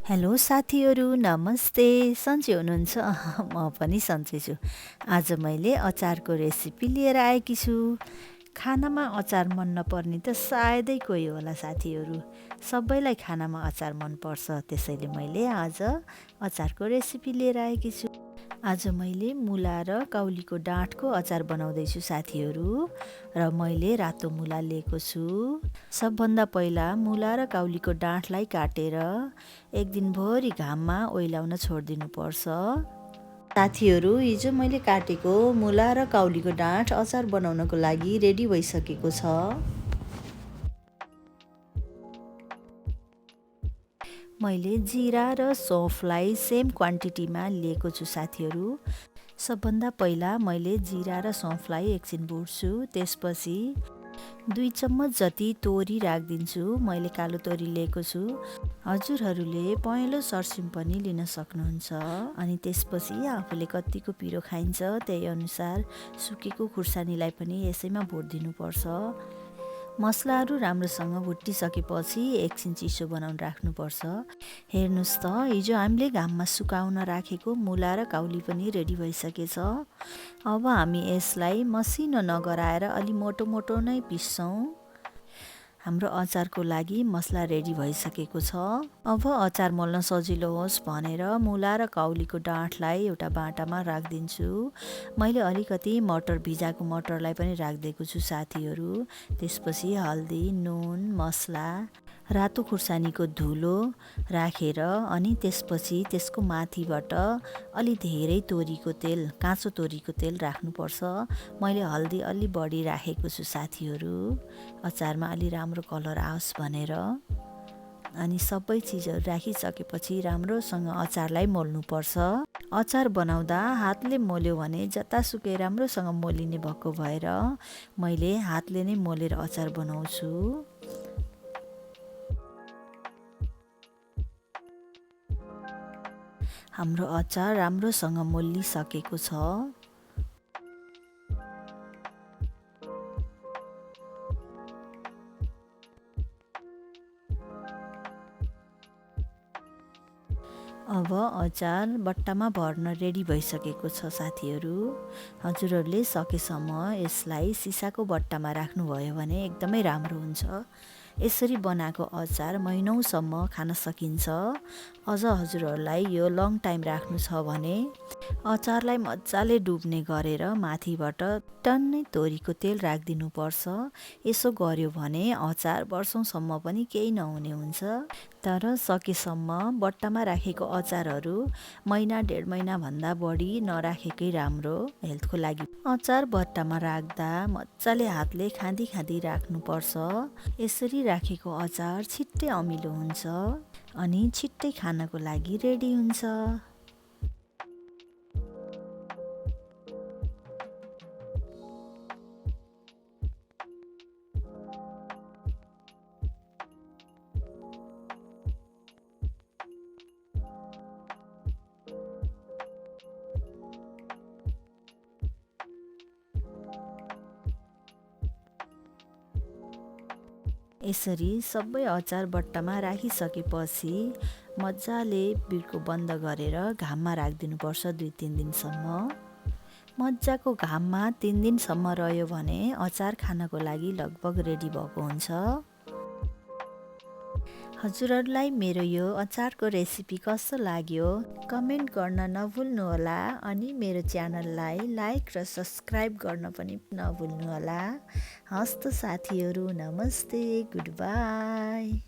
Hello साथीहरू, नमस्ते। सन्चै हुनुहुन्छ? म पनि सन्चै छु। आज मैले अचारको रेसिपी लिएर आएकी छु। खानामा अचार मन नपर्ने त सायदै कोही होला साथीहरू। सबैलाई खानामा अचार मनपर्छ, त्यसैले मैले आज अचारको रेसिपी लिएर आएकी छु। आज मैले मुला र काउलीको डाँठको अचार बनाउँदैछु साथीहरू, र मैले रातो मुला लिएको छु। सबभन्दा पहिला मुला र काउलीको डाँठलाई काटेर एक दिनभरि घाममा ओइलाउन छोडिदिनुपर्छ। साथीहरू, हिजो मैले काटेको मुला र काउलीको डाँठ अचार बनाउनको लागि रेडी भइसकेको छ। मैले जिरा र सौँफलाई सेम क्वान्टिटीमा लिएको छु साथीहरू। सबभन्दा पहिला मैले जिरा र सौँफलाई एकछिन भुट्छु। त्यसपछि 2 चम्मच जति तोरी राखिदिन्छु। मैले कालो तोरी लिएको छु। हजुरहरूले पहेँलो सर्सिम पनि लिन सक्नुहुन्छ। अनि त्यसपछि आफूले कतिको पिरो खाइन्छ त्यही अनुसार सुकेको खुर्सानीलाई पनि यसैमा भुटिदिनुपर्छ। मसलाहरू राम्रोसँग भुटिसकेपछि एकछिन चिसो बनाउन राख्नुपर्छ। हेर्नुहोस् त, हिजो हामीले घाममा सुकाउन राखेको मुला र काउली पनि रेडी भइसकेछ। अब हामी यसलाई मसिनो नगराएर अलि मोटो मोटो नै पिस्छौँ। हाम्रो अचारको लागि मसला रेडी भइसकेको छ। अब अचार मोल्न सजिलो होस् भनेर मुला र काउलीको डाँठलाई एउटा बाटामा राखिदिन्छु। मैले अलिकति मटर, भिजाएको मटरलाई पनि राखिदिएको छु साथीहरू। त्यसपछि हल्दी, नुन, मसला, रातो खुर्सानीको धुलो राखेर अनि त्यसपछि त्यसको माथिबाट अलि धेरै तोरीको तेल, काँचो तोरीको तेल राख्नुपर्छ। मैले हल्दी अलि बढी राखेको छु साथीहरू, अचारमा अलि राम्रो कलर आओस् भनेर। अनि सबै चिजहरू राखिसकेपछि राम्रोसँग अचारलाई मोल्नुपर्छ। अचार बनाउँदा हातले मोल्यो भने जतासुकै राम्रोसँग मोलिने भएको भएर मैले हातले नै मोलेर अचार बनाउँछु। हाम्रो अचार राम्रोसँग मोलिसकेको छ। अब अचार बट्टामा भर्न रेडी भइसकेको छ साथीहरू। हजुरहरूले सकेसम्म यसलाई सिसाको बट्टामा राख्नुभयो भने एकदमै राम्रो हुन्छ। यसरी बनाएको अचार महिनौसम्म खान सकिन्छ। अझ हजुरहरूलाई यो लङ टाइम राख्नु छ भने अचारलाई मजाले डुब्ने गरेर माथिबाट टन्नै तोरीको तेल राखिदिनुपर्छ। यसो गर्यो भने अचार वर्षौँसम्म पनि केही नहुने हुन्छ। तर सकेसम्म बट्टामा राखेको अचारहरू महिना, 1.5 महिनाभन्दा बढी नराखेकै राम्रो हेल्थको लागि। अचार बट्टामा राख्दा मजाले हातले खाँदी खाँदी राख्नुपर्छ। यसरी राखेको अचार छिट्टै अमिलो हुन्छ अनि छिट्टै खानको लागि रेडी हुन्छ। यसरी सबै अचार बट्टामा राखिसकेपछि मजाले बिर्को बन्द गरेर घाममा राखिदिनुपर्छ 2-3 दिनसम्म। मजाको घाममा 3 दिनसम्म रह्यो भने अचार खानको लागि लगभग रेडी भएको हुन्छ। हजुरहरूलाई मेरो यो अचारको रेसिपी कस्तो लाग्यो कमेन्ट गर्न नभुल्नुहोला। अनि मेरो च्यानललाई लाइक र सब्सक्राइब गर्न पनि नभुल्नुहोला। हस्त साथीहरू, नमस्ते, गुड बाई।